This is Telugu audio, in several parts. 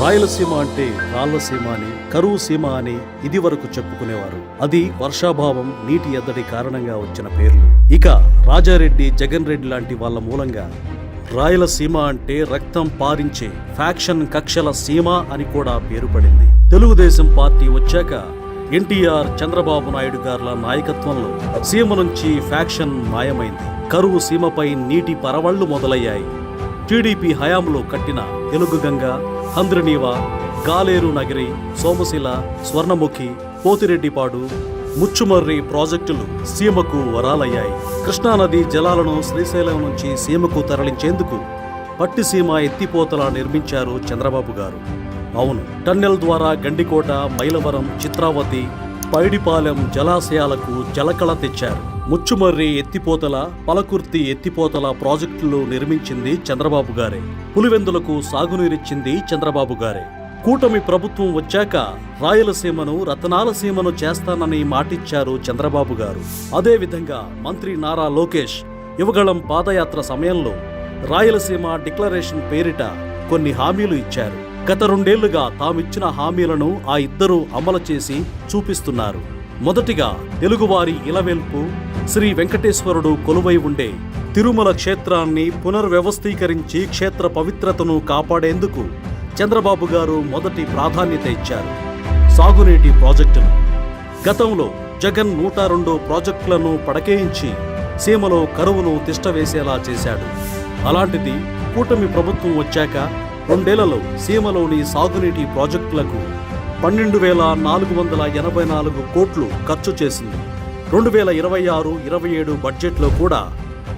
రాయలసీమ అంటే రాళ్లసీమ అని, కరువు సీమ అని ఇది వరకు చెప్పుకునేవారు. అది వర్షాభావం, నీటి ఎద్దడి కారణంగా వచ్చిన పేర్లు. ఇక రాజారెడ్డి, జగన్ రెడ్డి లాంటి వాళ్ళ మూలంగా రాయలసీమ అంటే రక్తం పారించే ఫ్యాక్షన్ కక్షల సీమ అని కూడా పేరు పడింది. తెలుగుదేశం పార్టీ వచ్చాక ఎన్టీఆర్, చంద్రబాబు నాయుడు గార్ల నాయకత్వంలో సీమ నుంచి ఫ్యాక్షన్ మాయమైంది. కరువు సీమపై నీటి పరవళ్లు మొదలయ్యాయి. టీడీపీ హయాంలో కట్టిన తెలుగు గంగ, హంద్రనీవా, గాలేరు నగిరి, సోమశిల, స్వర్ణముఖి, పోతిరెడ్డిపాడు, ముచ్చుమర్రి ప్రాజెక్టులు సీమకు వరాలయ్యాయి. కృష్ణానది జలాలను శ్రీశైలం నుంచి సీమకు తరలించేందుకు పట్టిసీమ ఎత్తిపోతల నిర్మించారు చంద్రబాబు గారు. అవును, టన్నెల్ ద్వారా గండికోట, మైలవరం, చిత్రావతి, పైడిపాలెం జలాశయాలకు జలకళ తెచ్చారు. ముచ్చుమర్రి ఎత్తిపోతల, పలకుర్తి ఎత్తిపోతల ప్రాజెక్టులు నిర్మించింది చంద్రబాబు గారే. పులివెందులకు సాగునీరిచ్చింది చంద్రబాబు గారే. కూటమి ప్రభుత్వం వచ్చాక రాయలసీమను రతనాల సీమను చేస్తానని మాటిచ్చారు చంద్రబాబు గారు. అదేవిధంగా మంత్రి నారా లోకేష్ యువగళం పాదయాత్ర సమయంలో రాయలసీమ డిక్లరేషన్ పేరిట కొన్ని హామీలు ఇచ్చారు. గత 2 ఏళ్లుగా తామిచ్చిన హామీలను ఆ ఇద్దరూ అమలు చేసి చూపిస్తున్నారు. మొదటిగా తెలుగువారి ఇలవెల్పు శ్రీ వెంకటేశ్వరుడు కొలువై ఉండే తిరుమల క్షేత్రాన్ని పునర్వ్యవస్థీకరించి క్షేత్ర పవిత్రతను కాపాడేందుకు చంద్రబాబు గారు మొదటి ప్రాధాన్యత ఇచ్చారు. సాగునీటి ప్రాజెక్టులు. గతంలో జగన్ 102 ప్రాజెక్టులను పడకేయించి సీమలో కరువును తిష్టవేసేలా చేశాడు. అలాంటిది కూటమి ప్రభుత్వం వచ్చాక 2 ఏళ్లలో సీమలోని సాగునీటి ప్రాజెక్టులకు 12,484 కోట్లు ఖర్చు చేసింది. 2026-27 బడ్జెట్లో కూడా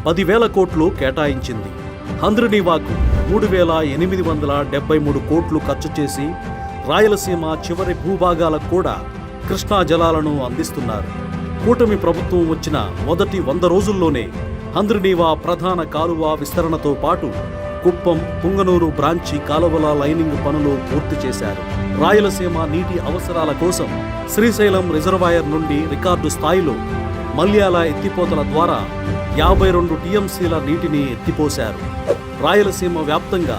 10,000 కోట్లు కేటాయించింది. హంద్రనీవాకు 3,873 కోట్లు ఖర్చు చేసి రాయలసీమ చివరి భూభాగాలకు కూడా కృష్ణా జలాలను అందిస్తున్నారు. కూటమి ప్రభుత్వం వచ్చిన మొదటి 100 రోజుల్లోనే హంద్రనీవా ప్రధాన కాలువ విస్తరణతో పాటు కుప్పం, పుంగనూరు బ్రాంచి కాలువల లైనింగ్ పనులు పూర్తి చేశారు. రాయలసీమ నీటి అవసరాల కోసం శ్రీశైలం రిజర్వాయర్ నుండి రికార్డు స్థాయిలో మల్యాల ఎత్తిపోతల ద్వారా 52 టీఎంసీల నీటిని ఎత్తిపోశారు. రాయలసీమ వ్యాప్తంగా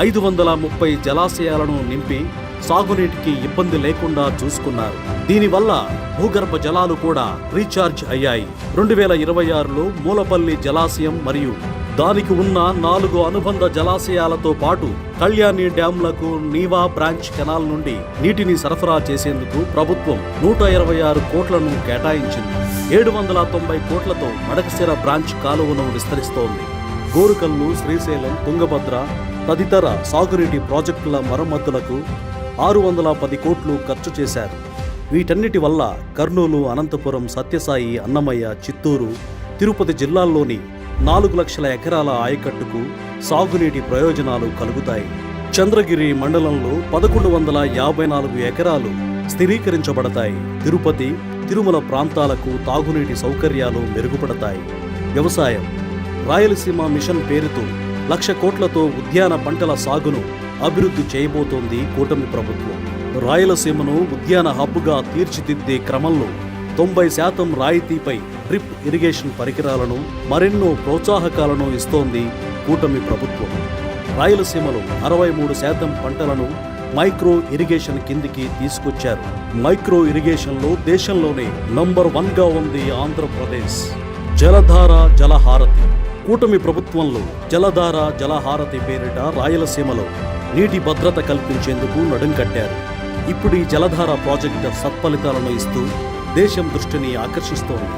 530 జలాశయాలను నింపి సాగునీటికి ఇబ్బంది లేకుండా చూసుకున్నారు. దీనివల్ల భూగర్భ జలాలు కూడా రీఛార్జ్ అయ్యాయి. 2026లో మూలపల్లి జలాశయం మరియు దానికి ఉన్న 4 అనుబంధ జలాశయాలతో పాటు కళ్యాణి డ్యాంలకు నీవా బ్రాంచ్ కెనాల్ నుండి నీటిని సరఫరా చేసేందుకు ప్రభుత్వం 126 కోట్లను కేటాయించింది. 790 కోట్లతో మడకశిర బ్రాంచ్ కాలువను విస్తరిస్తోంది. గోరుకల్లు, శ్రీశైలం, తుంగభద్ర తదితర సాగునీటి ప్రాజెక్టుల మరమ్మతులకు 610 కోట్లు ఖర్చు చేశారు. వీటన్నిటి వల్ల కర్నూలు, అనంతపురం, సత్యసాయి, అన్నమయ్య, చిత్తూరు, తిరుపతి జిల్లాల్లోని 4 లక్షల ఎకరాల ఆయకట్టుకు సాగునీటి ప్రయోజనాలు కలుగుతాయి. చంద్రగిరి మండలంలో 1154 ఎకరాలు స్థిరీకరించబడతాయి. తిరుపతి, తిరుమల ప్రాంతాలకు తాగునీటి సౌకర్యాలు మెరుగుపడతాయి. వ్యవసాయం. రాయలసీమ మిషన్ పేరుతో 1,00,000 కోట్లతో ఉద్యాన పంటల సాగును అభివృద్ధి చేయబోతోంది కూటమి ప్రభుత్వం. రాయలసీమను ఉద్యాన హబ్గా తీర్చిదిద్దే క్రమంలో 90% రాయితీపై డ్రిప్ ఇరిగేషన్ పరికరాలను, మరెన్నో ప్రోత్సాహకాలను ఇస్తోంది కూటమి ప్రభుత్వం. రాయలసీమలో 63% పంటలను మైక్రో ఇరిగేషన్ కిందికి తీసుకొచ్చారు. మైక్రో ఇరిగేషన్లో దేశంలోనే నంబర్ 1గా ఉంది ఆంధ్రప్రదేశ్. జలధార, జలహారతి. కూటమి ప్రభుత్వంలో జలధార, జలహారతి పేరిట రాయలసీమలో నీటి భద్రత కల్పించేందుకు నడుం కట్టారు. ఇప్పుడు ఈ జలధార ప్రాజెక్టు సత్ఫలితాలను ఇస్తూ దేశం దృష్టిని ఆకర్షిస్తోంది.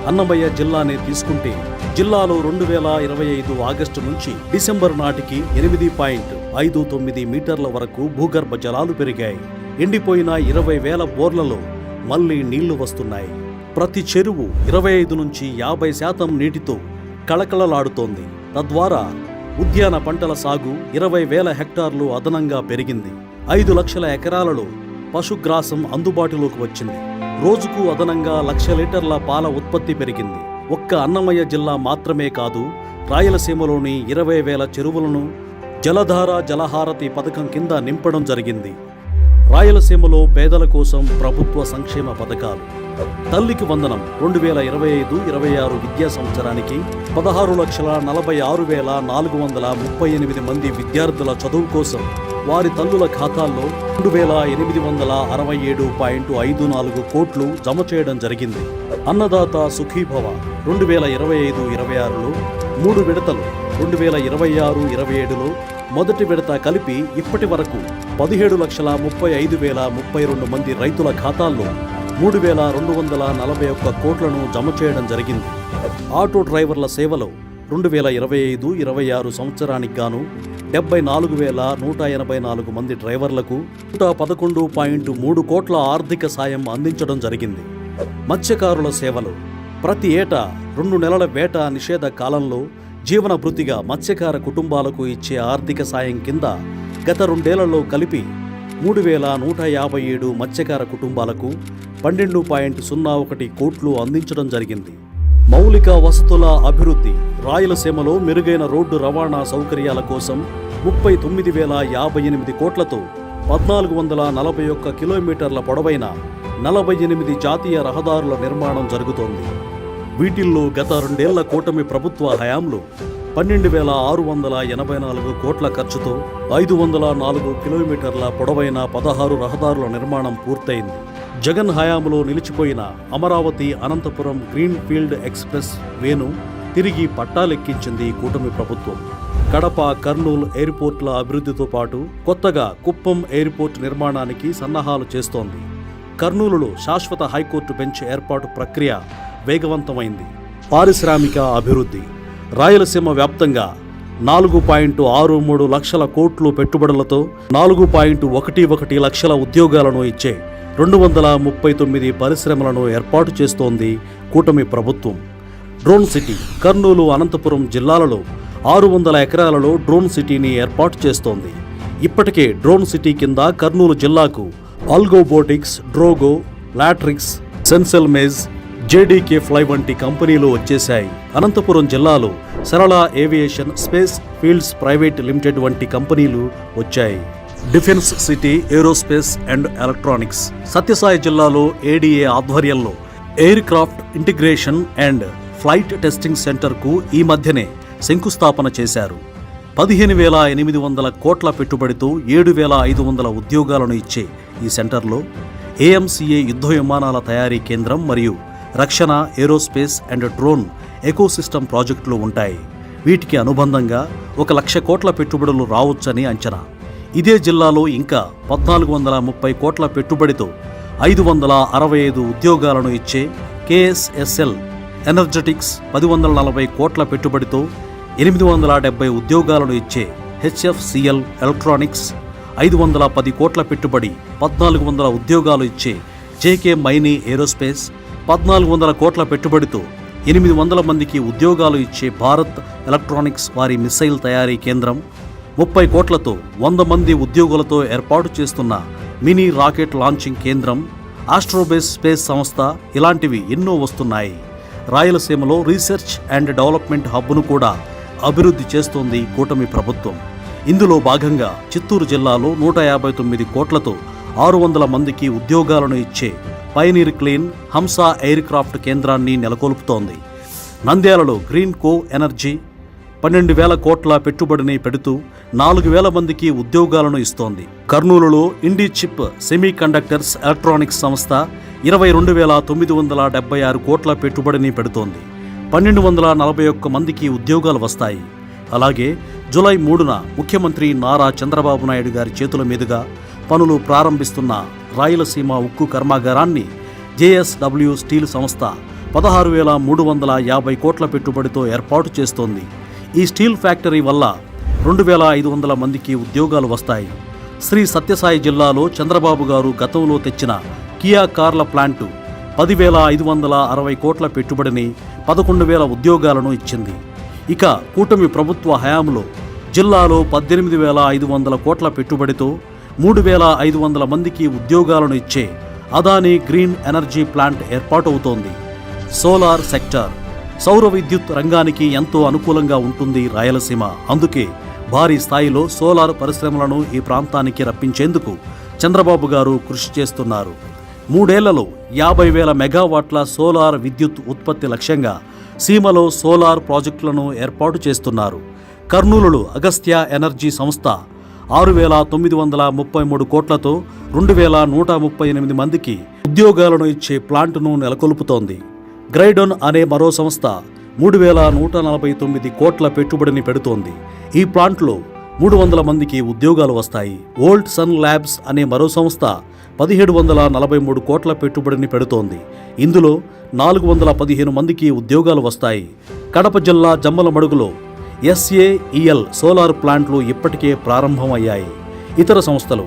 అన్నమయ్య జిల్లానే తీసుకుంటే జిల్లాలో 2025 ఆగస్టు నుంచి డిసెంబర్ నాటికి 8.59 మీటర్ల వరకు భూగర్భ జలాలు పెరిగాయి. ఎండిపోయిన 20,000 బోర్లలో మళ్లీ నీళ్లు వస్తున్నాయి. ప్రతి చెరువు 25 నుంచి 50% నీటితో కళకళలాడుతోంది. తద్వారా ఉద్యాన పంటల సాగు 20,000 హెక్టార్లు అదనంగా పెరిగింది. 5 లక్షల ఎకరాలలో పశుగ్రాసం అందుబాటులోకి వచ్చింది. రోజుకు అదనంగా 1,00,000 లీటర్ల పాల ఉత్పత్తి పెరిగింది. ఒక్క అన్నమయ్య జిల్లా మాత్రమే కాదు, రాయలసీమలోని 20,000 చెరువులను జలధార, జలహారతి పథకం కింద నింపడం జరిగింది. రాయలసీమలో పేదల కోసం ప్రభుత్వ సంక్షేమ పథకాలు. తల్లికి వందనం 2025-26 విద్యా సంవత్సరానికి 16,46,438 మంది విద్యార్థుల చదువు కోసం వారి తల్లుల ఖాతాల్లో 2,867.54 కోట్లు జమ చేయడం జరిగింది. అన్నదాత సుఖీభవ 2025-26లో 3 విడతలు 2026-27లో మొదటి విడత కలిపి ఇప్పటి వరకు 17,35,032 మంది రైతుల ఖాతాల్లో 3,241 కోట్లను జమ చేయడం జరిగింది. ఆటో డ్రైవర్ల సేవలో 2025-26 సంవత్సరానికి గాను 74,184 మంది డ్రైవర్లకు 111.3 కోట్ల ఆర్థిక సాయం అందించడం జరిగింది. మత్స్యకారుల సేవలు ప్రతి ఏటా 2 నెలల వేట నిషేధ కాలంలో జీవన భృతిగా మత్స్యకార కుటుంబాలకు ఇచ్చే ఆర్థిక సాయం కింద గత 2 ఏళ్లలో కలిపి 3,157 మత్స్యకార కుటుంబాలకు 12.01 కోట్లు అందించడం జరిగింది. మౌలిక వసతుల అభివృద్ధి రాయలసీమలో మెరుగైన రోడ్డు రవాణా సౌకర్యాల కోసం 39,058 కోట్లతో 1,441 కిలోమీటర్ల పొడవైన 48 జాతీయ రహదారుల నిర్మాణం జరుగుతోంది. వీటిల్లో గత 2 ఏళ్ల కూటమి ప్రభుత్వ హయాంలో 12,684 కోట్ల ఖర్చుతో 504 కిలోమీటర్ల పొడవైన 16 రహదారుల నిర్మాణం పూర్తయింది. జగన్ హయాంలో నిలిచిపోయిన Amaravati Anantapur green field express వేను తిరిగి పట్టాలెక్కించింది కూటమి ప్రభుత్వం. కడప, కర్నూలు ఎయిర్పోర్ట్ల అభివృద్ధితో పాటు కొత్తగా కుప్పం ఎయిర్పోర్ట్ నిర్మాణానికి సన్నాహాలు చేస్తోంది. కర్నూలులో శాశ్వత హైకోర్టు బెంచ్ ఏర్పాటు ప్రక్రియ వేగవంతమైంది. పారిశ్రామిక అభివృద్ధి రాయలసీమ వ్యాప్తంగా 4.63 లక్షల కోట్లు పెట్టుబడులతో 4.11 లక్షల ఉద్యోగాలను ఇచ్చే 239 పరిశ్రమలను ఏర్పాటు చేస్తోంది కూటమి ప్రభుత్వం. డ్రోన్ సిటీ కర్నూలు, అనంతపురం జిల్లాలలో 600 ఎకరాలలో డ్రోన్ సిటీని ఏర్పాటు చేస్తోంది. ఇప్పటికే డ్రోన్ సిటీ కింద కర్నూలు జిల్లాకు ఆల్గోబోటిక్స్, డ్రోగో, లాట్రిక్స్, సెన్సెల్ మేజ్, జేడీకే ఫ్లై వంటి కంపెనీలు వచ్చేశాయి. అనంతపురం జిల్లాలో Sarla aviation, space fields private limited వంటి కంపెనీలు వచ్చాయి. Defence city, aerospace and electronics Sathya Sai జిల్లాలో ఏడీఏ ఆధ్వర్యంలో aircraft integration and flight testing సెంటర్కు ఈ మధ్యనే శంకుస్థాపన చేశారు. 15,800 కోట్ల పెట్టుబడితో 7,500 ఉద్యోగాలను ఇచ్చే ఈ సెంటర్లో ఏఎంసీఏ యుద్ధ విమానాల తయారీ కేంద్రం మరియు రక్షణ, ఏరోస్పేస్ అండ్ డ్రోన్ ఎకోసిస్టమ్ ప్రాజెక్టులు ఉంటాయి. వీటికి అనుబంధంగా 1,00,000 కోట్ల పెట్టుబడులు రావచ్చని అంచనా. ఇదే జిల్లాలో ఇంకా 1,430 కోట్ల పెట్టుబడితో 565 ఉద్యోగాలను ఇచ్చే కేఎస్ఎస్ఎల్ ఎనర్జెటిక్స్, 1,040 కోట్ల పెట్టుబడితో 870 ఉద్యోగాలను ఇచ్చే హెచ్ఎఫ్సిఎల్ ఎలక్ట్రానిక్స్, 510 కోట్ల పెట్టుబడి 1,400 ఉద్యోగాలు ఇచ్చే జేకే మైనీ ఏరోస్పేస్, 1,400 కోట్ల పెట్టుబడితో 800 మందికి ఉద్యోగాలు ఇచ్చే భారత్ ఎలక్ట్రానిక్స్ వారి మిస్సైల్ తయారీ కేంద్రం, 30 కోట్లతో 100 మంది ఉద్యోగులతో ఏర్పాటు చేస్తున్న మినీ రాకెట్ లాంచింగ్ కేంద్రం, ఆస్ట్రోబేస్ స్పేస్ సంస్థ ఇలాంటివి ఎన్నో వస్తున్నాయి. రాయలసీమలో రీసెర్చ్ అండ్ డెవలప్మెంట్ హబ్ను కూడా అభివృద్ధి చేస్తోంది కూటమి ప్రభుత్వం. ఇందులో భాగంగా చిత్తూరు జిల్లాలో 159 కోట్లతో 600 మందికి ఉద్యోగాలను ఇచ్చే పైనీర్ క్లీన్ హంస ఎయిర్ క్రాఫ్ట్ కేంద్రాన్ని నెలకొల్పుతోంది. నంద్యాలలో గ్రీన్ కో ఎనర్జీ 12,000 కోట్ల పెట్టుబడిని పెడుతూ 4,000 మందికి ఉద్యోగాలను ఇస్తోంది. కర్నూలులో ఇండి చిప్ సెమీ కండక్టర్స్ ఎలక్ట్రానిక్స్ సంస్థ 22,976 కోట్ల పెట్టుబడిని పెడుతోంది. 1,241 మందికి ఉద్యోగాలు వస్తాయి. అలాగే జూలై 3న ముఖ్యమంత్రి నారా చంద్రబాబు నాయుడు గారి చేతుల మీదుగా పనులు ప్రారంభిస్తున్న రాయలసీమ ఉక్కు కర్మాగారాన్ని జేఎస్డబ్ల్యూ స్టీల్ సంస్థ 16,350 కోట్ల పెట్టుబడితో ఏర్పాటు చేస్తోంది. ఈ స్టీల్ ఫ్యాక్టరీ వల్ల 2,500 మందికి ఉద్యోగాలు వస్తాయి. శ్రీ సత్యసాయి జిల్లాలో చంద్రబాబు గారు గతంలో తెచ్చిన కియా కార్ల ప్లాంటు 10,560 కోట్ల పెట్టుబడిని 11,000 ఉద్యోగాలను ఇచ్చింది. ఇక కూటమి ప్రభుత్వ హయాంలో జిల్లాలో 18,500 కోట్ల పెట్టుబడితో 3,500 మందికి ఉద్యోగాలను ఇచ్చే అదానీ గ్రీన్ ఎనర్జీ ప్లాంట్ ఏర్పాటవుతోంది. సోలార్ సెక్టార్ సౌర విద్యుత్ రంగానికి ఎంతో అనుకూలంగా ఉంటుంది రాయలసీమ. అందుకే భారీ స్థాయిలో సోలార్ పరిశ్రమలను ఈ ప్రాంతానికి రప్పించేందుకు చంద్రబాబు గారు కృషి చేస్తున్నారు. 3 ఏళ్లలో 50,000 మెగావాట్ల సోలార్ విద్యుత్ ఉత్పత్తి లక్ష్యంగా సీమలో సోలార్ ప్రాజెక్టులను ఏర్పాటు చేస్తున్నారు. కర్నూలులో అగస్త్య ఎనర్జీ సంస్థ 6,933 కోట్లతో 2,138 మందికి ఉద్యోగాలను ఇచ్చే ప్లాంటును నెలకొల్పుతోంది. గ్రైడోన్ అనే మరో సంస్థ 3,149 కోట్ల పెట్టుబడిని పెడుతోంది. ఈ ప్లాంట్లో 300 మందికి ఉద్యోగాలు వస్తాయి. వోల్ట్ సన్ ల్యాబ్స్ అనే మరో సంస్థ 1,743 కోట్ల పెట్టుబడిని పెడుతోంది. ఇందులో 415 మందికి ఉద్యోగాలు వస్తాయి. కడప జిల్లా జమ్మలమడుగులో SAEL సోలార్ ప్లాంట్లు ఇప్పటికే ప్రారంభమయ్యాయి. ఇతర సంస్థలు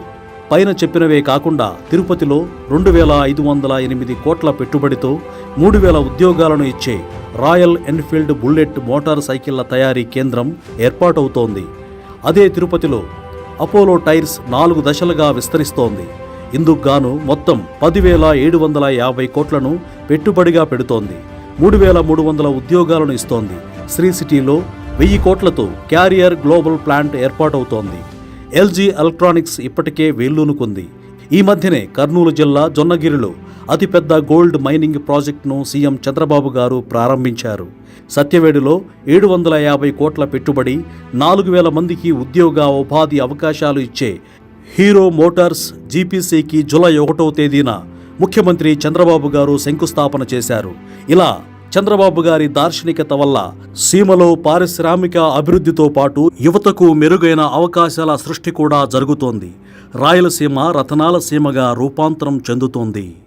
పైన చెప్పినవే కాకుండా తిరుపతిలో 2,508 కోట్ల పెట్టుబడితో 3,000 ఉద్యోగాలను ఇచ్చే రాయల్ ఎన్ఫీల్డ్ బుల్లెట్ మోటార్ సైకిళ్ల తయారీ కేంద్రం ఏర్పాటవుతోంది. అదే తిరుపతిలో అపోలో టైర్స్ 4 దశలుగా విస్తరిస్తోంది. ఇందుకు గాను మొత్తం 10,750 కోట్లను పెట్టుబడిగా పెడుతోంది. 3,300 ఉద్యోగాలను ఇస్తోంది. శ్రీ సిటీలో 1000 కోట్లతో క్యారియర్ గ్లోబల్ ప్లాంట్ ఏర్పాటవుతోంది. LG ఎలక్ట్రానిక్స్ ఇప్పటికే వేళ్లూనుకుంది. ఈ మధ్యనే కర్నూలు జిల్లా జొన్నగిరిలో అతిపెద్ద గోల్డ్ మైనింగ్ ప్రాజెక్టును సీఎం చంద్రబాబు గారు ప్రారంభించారు. సత్యవేడులో 750 కోట్ల పెట్టుబడి 4,000 మందికి ఉద్యోగ ఉపాధి అవకాశాలు ఇచ్చే హీరో మోటార్స్ GPCకి జూలై 1వ తేదీన ముఖ్యమంత్రి చంద్రబాబు గారు శంకుస్థాపన చేశారు. ఇలా చంద్రబాబు గారి దార్శనికత వల్ల సీమలో పారిశ్రామిక అభివృద్ధితో పాటు యువతకు మెరుగైన అవకాశాల సృష్టి కూడా జరుగుతోంది. రాయలసీమ రతనాల సీమగా రూపాంతరం చెందుతోంది.